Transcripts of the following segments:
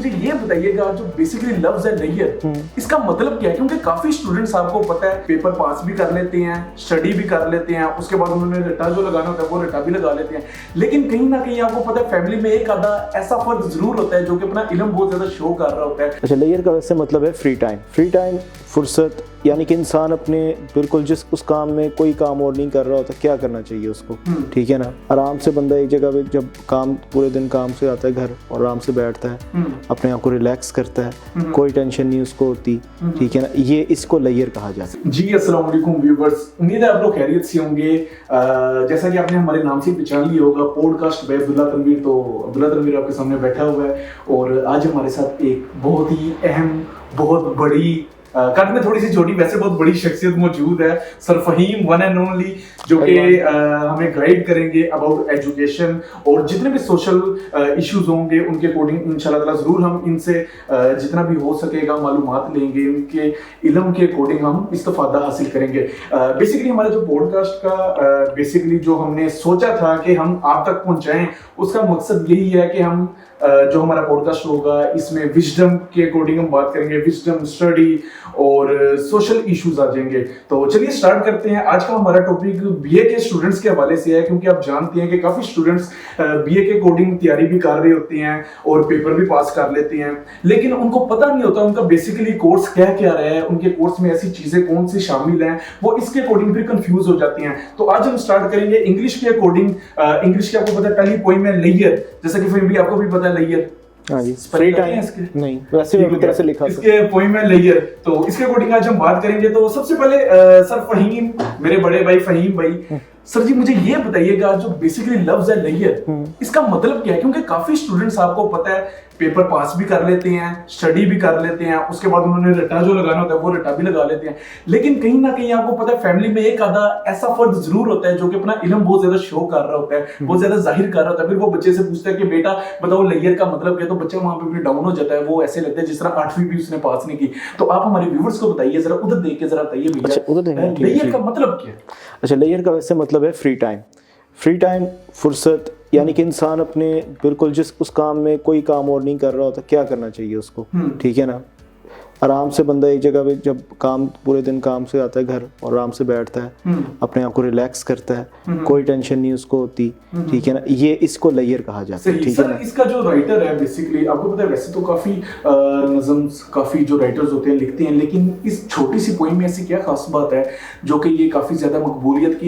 मुझे ये बताइएगा जो बेसिकली लफ्ज है लेयर, इसका मतलब क्या है? क्योंकि काफी स्टूडेंट्स आपको पता है पेपर पास भी कर लेते हैं, स्टडी भी कर लेते हैं, उसके बाद उन्होंने रट्टा जो लगाना होता है वो रट्टा भी लगा लेते हैं, लेकिन कहीं ना कहीं आपको पता है फैमिली में एक आधा ऐसा फर्द जरूर होता है जो कि अपना इल्म बहुत ज्यादा शो कर रहा होता है। अच्छा, लेयर का वैसे मतलब है फ्री टाइम, फुर्सत, यानी कि इंसान अपने बिल्कुल जिस उस काम में कोई काम और नहीं कर रहा होता, क्या करना चाहिए उसको, ठीक है ना। आराम से बंदा एक जगह पे जब काम पूरे दिन काम से आता है घर और आराम से बैठता है, अपने आप को रिलैक्स करता है, कोई टेंशन नहीं उसको होती, ठीक है ना, ये इसको लेयर कहा जाता है। जी अस्सलाम वालेकुम व्यूअर्स, उम्मीद है आप लोग खैरियत से होंगे। जैसा कि आपने हमारे नाम से पहचान लिया होगा, पॉडकास्ट बाय अब्दुल्ला तनवीर, तो अब्दुल्ला तनवीर आपके सामने बैठा हुआ है और आज हमारे साथ एक बहुत ही अहम, बहुत बड़ी कद में थोड़ी सी छोटी वैसे बहुत बड़ी शख्सियत मौजूद है, sir Faheem one and only, जो कि हमें गाइड करेंगे अबाउट एजुकेशन और जितने भी सोशल इश्यूज होंगे उनके अकॉर्डिंग इंशाल्लाह ताला जरूर हम इनसे जितना भी हो सकेगा मालूमात लेंगे, उनके इल्म के अकॉर्डिंग हम इस्तिफादा हासिल करेंगे। बेसिकली हमारे जो पॉडकास्ट का बेसिकली जो हमने सोचा था कि हम आप तक पहुंचाएं, उसका मकसद यही है कि हम जो हमारा पॉडकास्ट होगा इसमें विजडम के अकॉर्डिंग हम बात करेंगे, विजडम, स्टडी और सोशल इश्यूज आ जाएंगे। तो चलिए स्टार्ट करते हैं। आज का हमारा टॉपिक बीए के स्टूडेंट्स के हवाले से है, क्योंकि आप जानते हैं कि काफी स्टूडेंट्स बीए के अकॉर्डिंग तैयारी भी कर रहे होते हैं और पेपर भी पास कर लेते हैं, लेकिन उनको पता नहीं होता उनका बेसिकली कोर्स क्या क्या रहा है, उनके कोर्स में ऐसी चीजें कौन सी शामिल हैं, वो इसके अकॉर्डिंग फिर कंफ्यूज हो जाती हैं। तो आज हम स्टार्ट करेंगे इंग्लिश के अकॉर्डिंग। इंग्लिश के आपको पता है पहली पोइम है लेयर, जैसा कि फिर भी आपको भी पता है लेयर। हाँ जी, फ्री टाइम नहीं, वैसे भी तरह से लिखा इसके पोइम है लेयर, तो इसके अकॉर्डिंग आज हम बात करेंगे। तो सबसे पहले सर फहीम, मेरे बड़े भाई फहीम भाई, सर जी मुझे ये बताइएगा जो बेसिकली लफ्ज है लेयर, इसका मतलब क्या है? क्योंकि काफी स्टूडेंट्स आपको पता है पेपर पास भी कर लेते हैं, स्टडी भी कर लेते हैं, उसके बाद उन्होंने रट्टा जो लगाना होता है वो रट्टा भी लगा लेते हैं, लेकिन कहीं ना कहीं आपको पता है फैमिली में एक आधा ऐसा फर्द जरूर होता है जो कि अपना इल्म बहुत ज्यादा शो कर रहा होता है, बहुत ज्यादा जाहिर कर रहा होता है। फिर वो बच्चे से पूछता है कि बेटा बताओ लेयर का मतलब क्या, तो बच्चा वहां पे भी डाउन हो जाता है, वो ऐसे लगता है जिस तरह 8वीं भी उसने पास नहीं की। तो आप हमारे व्यूअर्स को बताइए, जरा उधर देख के जरा बताइए भैया लेयर का मतलब क्या है? अच्छा, लेयर का वैसे मतलब है फ्री टाइम, फुर्सत, यानी कि इंसान अपने बिल्कुल जिस उस काम में कोई काम और नहीं कर रहा होता, क्या करना चाहिए उसको, ठीक है ना। आराम से बंदा एक जगह पे जब काम पूरे दिन काम से आता है घर और आराम से बैठता है, अपने आप को रिलैक्स करता है, कोई टेंशन नहीं उसको होती, ठीक है ना, ये इसको लेयर कहा जाता है, ठीक है ना। इसका जो राइटर है बेसिकली आपको पता है वैसे तो काफी नज़म्स, काफी जो राइटर्स होते हैं लिखते हैं, लेकिन इस छोटी सी पोइम में ऐसी क्या खास बात है जो कि ये काफी ज्यादा मकबूलियत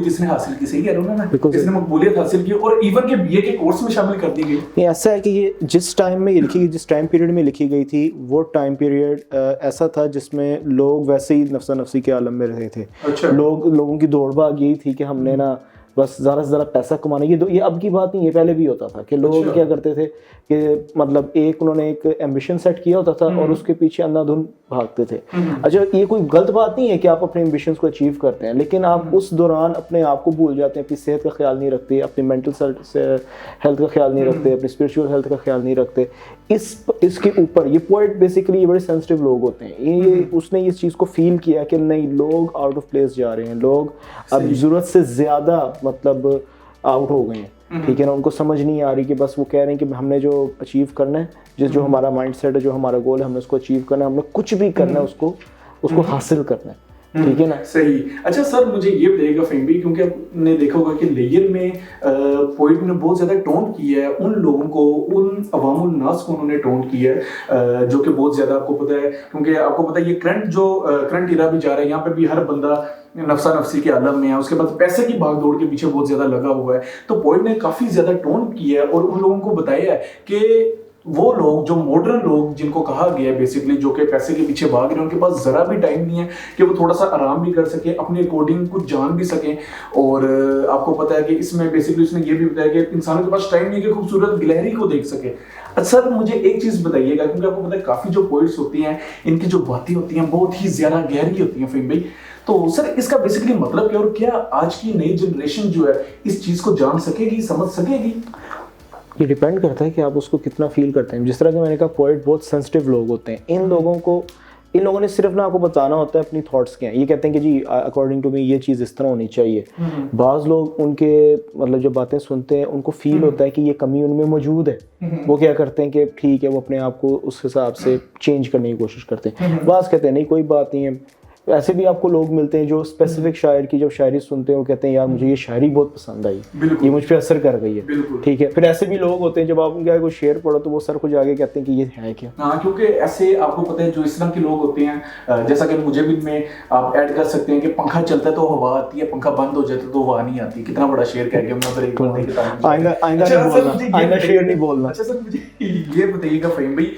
इसने हासिल की? सही कह रहा हूं ना मैं, इसने मकबूलियत हासिल की और इवन के बीए के कोर्स में शामिल कर दी गई। ऐसा है कि ये जिस टाइम में लिखी गई, जिस टाइम पीरियड में लिखी गई थी, वो टाइम पीरियड ऐसा था जिसमें लोग वैसे ही नफ्सा नफ्सी के आलम में रहे थे। अच्छा। लोगों की दौड़ भाग यही थी कि हमने ना बस ज़्यादा से ज़्यादा पैसा कमाना। ये अब की बात नहीं, ये पहले भी होता था कि लोग क्या करते थे कि मतलब उन्होंने एक एम्बिशन सेट किया होता था और उसके पीछे अंधाधुंध भागते थे। अच्छा, ये कोई गलत बात नहीं है कि आप अपने एम्बिशंस को अचीव करते हैं, लेकिन आप उस दौरान अपने आप को भूल जाते हैं, अपनी सेहत का ख्याल नहीं रखते, अपनी मेंटल हेल्थ का ख्याल नहीं रखते, अपनी स्पिरिचुअल हेल्थ का ख्याल नहीं रखते। इसके ऊपर ये पोएट बेसिकली ये बड़े सेंसिटिव लोग होते हैं। उसने इस चीज़ को फील किया कि नहीं, लोग आउट ऑफ प्लेस जा रहे हैं, लोग अब ज़रूरत से ज़्यादा मतलब आउट हो गए हैं, ठीक है ना। उनको समझ नहीं आ रही कि बस वो कह रहे हैं कि हमने जो अचीव करना है, जो हमारा माइंडसेट है, जो हमारा गोल है, हमने उसको अचीव करना है, हमने कुछ भी करना है, उसको हासिल करना है, ठीक है ना। सही। अच्छा सर मुझे ये बताइएगा फहीम भाई, क्योंकि आपने देखा होगा कि लेयर में पोइट ने बहुत ज्यादा टोन किया है उन लोगों को, उन अवामुल नास को उन्होंने टोन किया है जो कि बहुत ज्यादा आपको पता है, क्योंकि आपको पता है ये करंट इरा भी जा रहा है, यहाँ पे भी हर बंदा नफसा नफसी के आलम में है, उसके बाद पैसे की भाग दौड़ के पीछे बहुत ज्यादा लगा हुआ है। तो पोइट ने काफी ज्यादा टोन किया है और उन लोगों को बताया है कि वो लोग जो मॉडर्न लोग जिनको कहा गया है बेसिकली, जो कि पैसे के पीछे भाग रहे हैं, उनके पास जरा भी टाइम नहीं है कि वो थोड़ा सा आराम भी कर सके, अपने अकॉर्डिंग कुछ जान भी सकें। और आपको पता है कि इसमें बेसिकली उसने ये भी बताया कि इंसानों के पास टाइम नहीं है कि खूबसूरत गिलहरी को देख सके। अच्छा सर मुझे एक चीज बताइएगा, क्योंकि आपको पता है काफी जो पोइट्स होती हैं इनकी जो बातें होती हैं बहुत ही ज्यादा गहरी होती हैं फहीम भाई, तो सर इसका बेसिकली मतलब क्या और क्या आज की नई जनरेशन जो है इस चीज को जान सकेगी, समझ सकेगी? ये डिपेंड करता है कि आप उसको कितना फील करते हैं। जिस तरह कि मैंने कहा पोएट बहुत सेंसिटिव लोग होते हैं, इन लोगों को इन लोगों ने सिर्फ ना आपको बताना होता है अपनी थॉट्स क्या हैं। ये कहते हैं कि जी अकॉर्डिंग टू मी ये चीज़ इस तरह होनी चाहिए। बाज़ लोग उनके मतलब जो बातें सुनते हैं उनको फील होता है कि ये कमी उनमें मौजूद है, वो क्या करते हैं कि ठीक है वो अपने आप को उस हिसाब से चेंज करने की कोशिश करते हैं। बाज़ कहते हैं नहीं कोई बात नहीं है। ऐसे भी आपको लोग मिलते हैं जो स्पेसिफिक शायर की जब शायरी सुनते हैं वो कहते हैं यार मुझे ये शायरी बहुत पसंद आई, ये मुझ पे असर कर गई है, ठीक है। फिर ऐसे भी लोग होते हैं जब आप उनका कोई शेर पढ़ो तो वो सर को जाके कहते हैं कि ये है क्या। हाँ, क्योंकि ऐसे आपको पता है जो इस तरह के लोग होते हैं, जैसा कि मुझे भी में आप ऐड कर सकते हैं कि पंखा चलता है तो हवा आती है, पंखा बंद हो जाता है तो हवा नहीं आती। कितना बड़ा शेर कह गया मैं, उधर एक बार देखता हूं। आइंदा शेर नहीं बोलना। अच्छा सर मुझे ये बताइएगा फ़हीम भाई,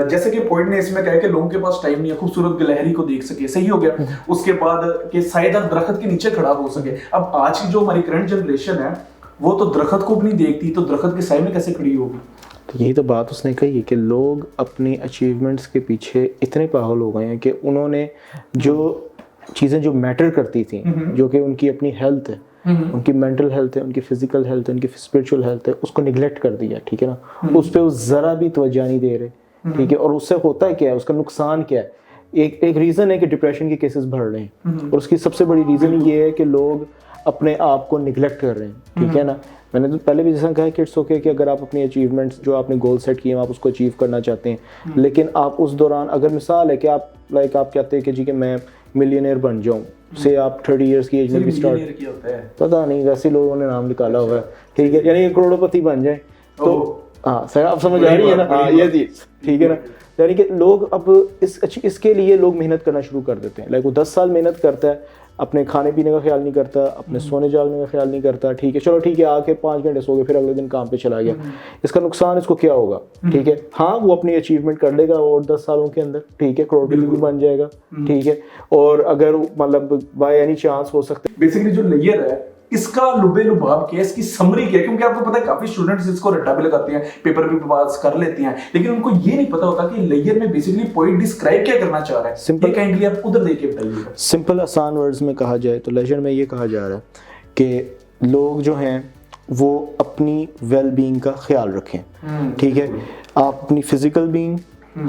जैसे कि पॉइंट ने इसमें कहा कि लोगों के पास टाइम नहीं है खूबसूरत गिलहरी को देख सके, सही हो गया, उसके बाद कि सायेदार दरख्त के नीचे खड़ा हो सके। अब आज की जो हमारी करंट जनरेशन है वो तो दरख्त को भी नहीं देखती, तो दरख्त के साए में कैसे खड़ी होगी। तो यही तो बात उसने कही है कि लोग अपनी अचीवमेंट्स के पीछे इतने पागल हो गए हैं कि उन्होंने जो चीज़ें जो मैटर करती थी, जो कि उनकी अपनी हेल्थ है, उनकी मेंटल हेल्थ है, उनकी फिजिकल हेल्थ है, उनकी स्पिरिचुअल हेल्थ है, उसको निगलेक्ट कर दिया, ठीक है ना। उस पर वो ज़रा भी तवज्जो नहीं दे रहे, ठीक है। और उससे होता है क्या है, उसका नुकसान क्या है। एक रीज़न है कि डिप्रेशन के केसेस बढ़ रहे हैं, और उसकी सबसे बड़ी रीज़न ये है कि लोग अपने आप को निगलेक्ट कर रहे हैं, ठीक है ना। मैंने तो पहले भी जैसा कहा कि इट्स ओके कि अगर आप अपनी अचीवमेंट्स जो आपने गोल सेट किए हैं आप उसको अचीव करना चाहते हैं, लेकिन आप उस दौरान अगर मिसाल है कि आप आप कहते हैं कि जी कि मैं मिलियनेयर बन जाऊँ, से आप 30 इयर्स की एज में भी स्टार्ट, पता नहीं वैसे लोगों ने नाम निकाला हुआ है, ठीक है, यानी करोड़पति बन जाए तो हाँ सर आप समझ आ रही है ना। हाँ ये चीज़ ठीक है ना। यानी कि लोग अब इसके लिए लोग मेहनत करना शुरू कर देते हैं। वो 10 साल मेहनत करता है, अपने खाने पीने का ख्याल नहीं करता, अपने सोने जागने का ख्याल नहीं करता, ठीक है, चलो ठीक है आके 5 घंटे सो गए, फिर अगले दिन काम पे चला गया। इसका नुकसान इसको क्या होगा, ठीक है। हाँ वो अपनी अचीवमेंट कर लेगा और 10 सालों के अंदर, ठीक है, करोड़पति भी बन जाएगा, ठीक है। और अगर मतलब बाय एनी चांस हो सकता है, बेसिकली जो लेयर है इसका लुबे लुभाव क्या है, इसकी समरी क्या है, क्योंकि आपको पता है काफी स्टूडेंट्स इसको रट्टा भी लगाते हैं, पेपर भी पास कर लेते हैं, लेकिन उनको ये नहीं पता होता कि लेयर में बेसिकली पोएट डिस्क्राइब क्या करना चाह रहा है। सिंपल काइंडली आप उधर देख के बताइएगा। सिंपल आसान वर्ड्स में कहा जाए तो लेजर में ये कहा जा रहा है कि लोग जो हैं वो अपनी वेल बीइंग का ख्याल रखें, ठीक है। आप अपनी फिजिकल बीइंग,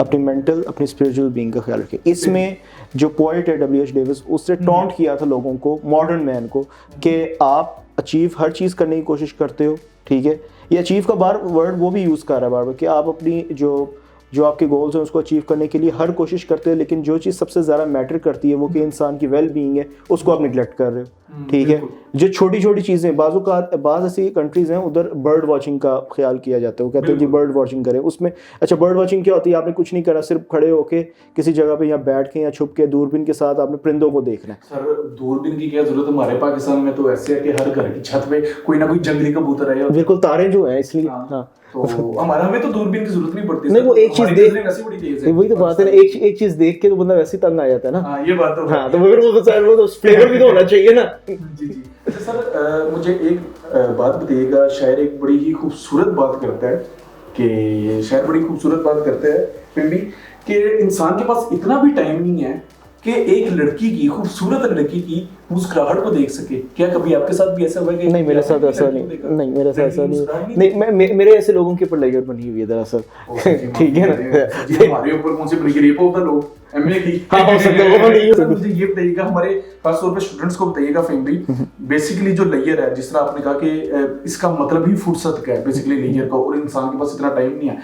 अपनी मेंटल, अपनी स्पिरिचुअल बीइंग का ख्याल रखें। इसमें जो पोएट है W.H. डेविस, उससे टॉन्ट किया था लोगों को, मॉडर्न मैन को, कि आप अचीव हर चीज़ करने की कोशिश करते हो, ठीक है। ये अचीव का बार वर्ड वो भी यूज़ कर रहा है बार बार कि आप अपनी जो आपके गोल्स हैं उसको अचीव करने के लिए हर कोशिश करते हो, लेकिन जो चीज़ सबसे ज़्यादा मैटर करती है वो कि इंसान की वेल बीइंग है, उसको आप निगलेक्ट कर रहे हो, ठीक है। जो छोटी छोटी चीज़ें, बाज़ ऐसी कंट्रीज़ हैं उधर बर्ड वॉचिंग का ख्याल किया जाता है, वो कहते हैं जी बर्ड वॉचिंग करें। उसमें अच्छा बर्ड वॉचिंग क्या होती है, आपने कुछ नहीं करा, सिर्फ खड़े होके किसी जगह पे या बैठ के या छुप के दूरबीन के साथ आपने परिंदों को देखना है। सर दूरबीन की क्या जरूरत है, हमारे पाकिस्तान में तो ऐसे है कि हर घर की छत पे कोई ना कोई जंगली कबूतर है, बिल्कुल तारे जो है इसलिए। हाँ तो हमें तो दूरबीन की जरूरत नहीं पड़ती। नहीं वो एक चीज देख, वही तो बात है ना, एक चीज देख के तो बंदा वैसे ही तंग आ जाता है ना। हाँ ये बात तो। हाँ तो फिर वो तो फ्लेवर भी तो होना चाहिए ना। जी जी। अच्छा सर मुझे एक बात बताइएगा, शायर एक बड़ी ही खूबसूरत बात करता है कि शायर बड़ी खूबसूरत बात करता है पिंडी कि इंसान के पास इतना भी टाइम नहीं है कि एक लड़की की, खूबसूरत लड़की की मुस्कुराहट को देख सके। क्या कभी आपके साथ भी ऐसा हुआ कि? नहीं मेरे साथ ऐसा नहीं, मेरे साथ ऐसा नहीं, मेरे ऐसे लोगों के ऊपर लेयर बनी हुई है दरअसल, ठीक है ना। हमारे ऊपर कौन सी बनी रेप होता लोग एमए की। हाँ हो सकता है वो नहीं हो सकता। मुझे ये बताइएगा, हमारे खास तौर पे स्टूडेंट्स को बताइएगा फ़हीम भाई, बेसिकली जो लेयर है, जिस तरह आपने कहा कि इसका मतलब ही फुर्सत का है बेसिकली लेयर का, और इंसान के पास इतना टाइम नहीं है।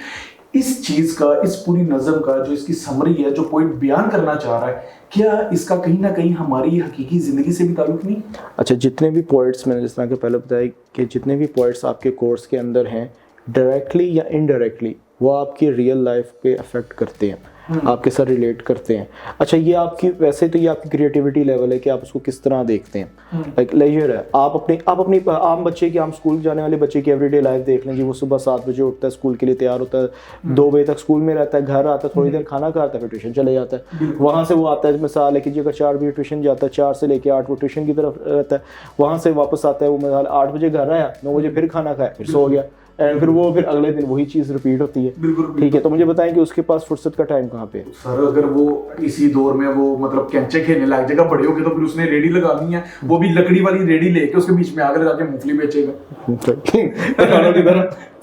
इस चीज का, इस पूरी नज़म का जो इसकी समरी है, जो पॉइंट बयान करना चाह रहा है, क्या इसका कहीं ना कहीं हमारी हकीकी जिंदगी से भी ताल्लुक नहीं? अच्छा जितने भी पोइट्स, मैंने जिस तरह के पहले बताया कि जितने भी पोइट्स आपके कोर्स के अंदर हैं, डायरेक्टली या इनडायरेक्टली वो आपकी रियल लाइफ पे अफेक्ट करते हैं, आपके साथ रिलेट करते हैं। अच्छा ये आपकी, वैसे तो ये आपकी क्रिएटिविटी लेवल है कि आप उसको किस तरह देखते हैं। लाइक लेजर है, आप अपनी आम बच्चे की, आम स्कूल जाने वाले बच्चे की एवरीडे लाइफ देख लें जी। वो सुबह 7 बजे उठता है, स्कूल के लिए तैयार होता है, 2 बजे तक स्कूल में रहता है, घर आता है, थोड़ी देर खाना खाता है, फिर ट्यूशन चले जाता है। वहाँ से वो आता है, मिसाल है कि जी अगर 4 बजे ट्यूशन जाता है, 4 से लेकर 8 वो ट्यूशन की तरफ रहता है, वहाँ से वापस आता है, वो मिसाल 8 बजे घर आया, 9 बजे फिर खाना खाया, फिर सो गया, एंड फिर अगले दिन वही चीज रिपीट होती है। ठीक है, तो मुझे बताएं कि उसके पास फुर्सत का टाइम कहाँ पे है? सर अगर वो इसी दौर में वो मतलब कैंचे खेलने लग जाएगा, बड़े होके तो फिर उसने रेडी लगानी है, वो भी लकड़ी वाली रेडी लेके उसके बीच में आग लगा के मूंगफली बेचेगा।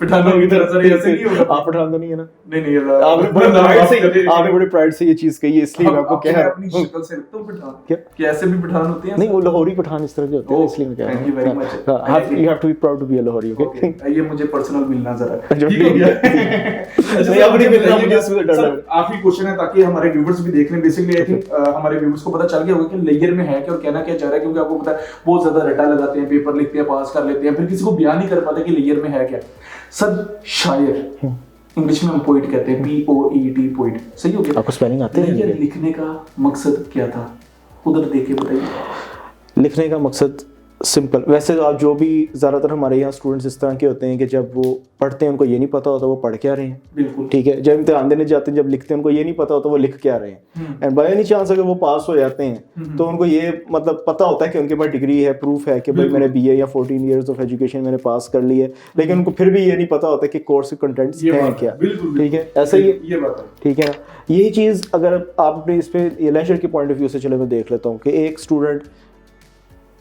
पठानों की तरह सर ऐसे नहीं होगा। आप पठान तो नहीं है ना? नहीं आपने बड़े प्राइड से ये चीज कही है, इसलिए मैं आपको कह रहा अपनी हूँ। शक्ल से लगता हूँ पठान क्या? कि ऐसे भी पठान होते हैं? नहीं, वो लाहौरी पठान इस तरह के होते हैं, इसलिए मैं कह Thank you very much. रहा हूँ। You have to be proud to be a Lahori, okay? ये मुझे पर्सनल मिलना जरा जो ठीक हो गया। नहीं, अब नहीं मिलना मुझे, इसमें डर लग रहा है। आखिरी क्वेश्चन है ताकि हमारे व्यूअर्स भी देख लें। बेसिकली आई थिंक हमारे व्यूअर्स को पता चल गया होगा कि लेयर में है क्या और कहना क्या चाह रहा है, क्योंकि आपको पता है बहुत ज्यादा रटा लगाते हैं, पेपर लिखते हैं, पास कर लेते हैं, फिर किसी को बयान नहीं कर पाते कि लेयर में है क्या। सर शायर, इंग्लिश में हम पोइट कहते हैं, POET, पोइट, सही हो गया? आपको स्पेलिंग आते हैं? लेयर लिखने का मकसद क्या था, उधर देख के बताइए। लिखने का मकसद सिंपल, वैसे तो आप जो भी ज़्यादातर हमारे यहाँ स्टूडेंट्स इस तरह के होते हैं कि जब वो पढ़ते हैं उनको ये नहीं पता होता वो पढ़ क्या रहे हैं, बिल्कुल ठीक है। जब इम्तिहान देने जाते हैं, जब लिखते हैं उनको ये नहीं पता होता वो लिख क्या रहे हैं, एंड बाय एनी चांस अगर वो पास हो जाते हैं तो उनको ये मतलब पता होता है कि उनके पास डिग्री है, प्रूफ है कि भाई मैंने BA या 14 ईयर्स ऑफ एजुकेशन मैंने पास कर ली है, लेकिन उनको फिर भी ये नहीं पता होता कि कोर्स के कंटेंट्स हैं क्या, ठीक है। ऐसा ही ये बात है, ठीक है ना। यही चीज़ अगर आपने इस पे ये लेजर के पॉइंट ऑफ व्यू से चले मैं देख लेता हूँ कि एक स्टूडेंट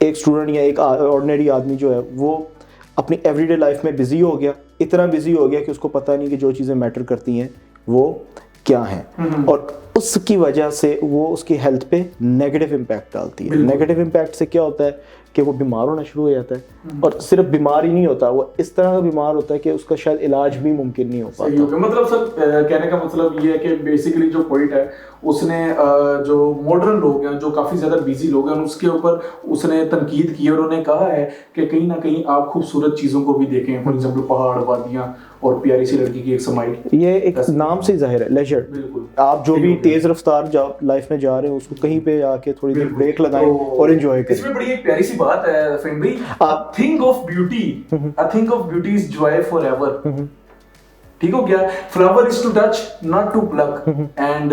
या एक ऑर्डिनरी आदमी जो है वो अपनी एवरीडे लाइफ में बिजी हो गया, इतना बिजी हो गया कि उसको पता नहीं कि जो चीज़ें मैटर करती हैं वो क्या हैं, और उसकी वजह से वो उसकी हेल्थ पे नेगेटिव इम्पैक्ट डालती है। नेगेटिव इम्पैक्ट से क्या होता है कि वो बीमार होना शुरू हो जाता है, और सिर्फ बीमार ही नहीं होता, वो इस तरह का बीमार होता है कि उसका शायद इलाज भी मुमकिन नहीं हो पाता। मतलब सर कहने का मतलब ये है कि बेसिकली जो पोइट है उसने जो मॉडर्न लोग हैं, जो काफी ज्यादा बिजी लोग हैं, उसके ऊपर उसने तनकीद की और उन्होंने कहा है कि कहीं ना कहीं आप खूबसूरत चीजों को भी देखें, फॉर एग्जांपल पहाड़, वादियां और प्यारी सी लड़की की एक स्माइल। ये एक नाम से जाहिर है लेजर। बिल्कुल, आप जो भी तेज रफ्तार लाइफ में जा रहे हैं उसको कहीं पे आके थोड़ी देर ब्रेक लगाएं और एंजॉय करें। इसमें बड़ी एक प्यारी सी बात है फहीम भाई, आप think of beauty is joy forever. ठीक हो गया? Flower is to touch not to pluck, and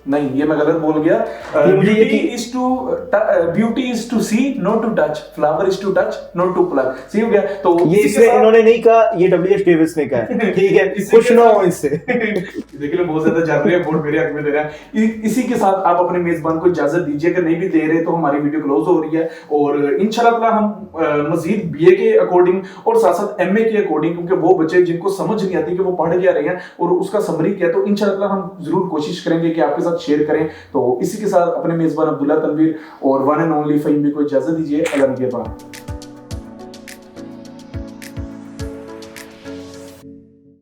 नहीं ये मैं गलत बोल गया, beauty is to see not to touch, flower is to touch not to pluck, सही हो गया? तो ये इसने इन्होंने नहीं कहा, ये WH डेविस ने कहा है, ठीक है। खुश ना हो इससे। देखिए बहुत ज्यादा जान रहे हैं, बोर्ड मेरे हक में दे रहा है। इसी के साथ आप अपने मेजबान को इजाजत दीजिए, अगर नहीं भी दे रहे तो हमारी वीडियो क्लोज हो रही है, और इंशाल्लाह हम मजीद BA के अकॉर्डिंग और साथ साथ MA के अकॉर्डिंग, क्योंकि वो बच्चे जिनको समझ नहीं आती कि वो पढ़ क्या रहे हैं और उसका समरी क्या, तो इंशाल्लाह हम जरूर कोशिश करेंगे कि आपके साथ शेयर करें। तो इसी के साथ अपने मेजबान अब्दुल्ला तनवीर और वन एंड ओनली फहीम को इजाजत दीजिए। अल्लाह निगहबान।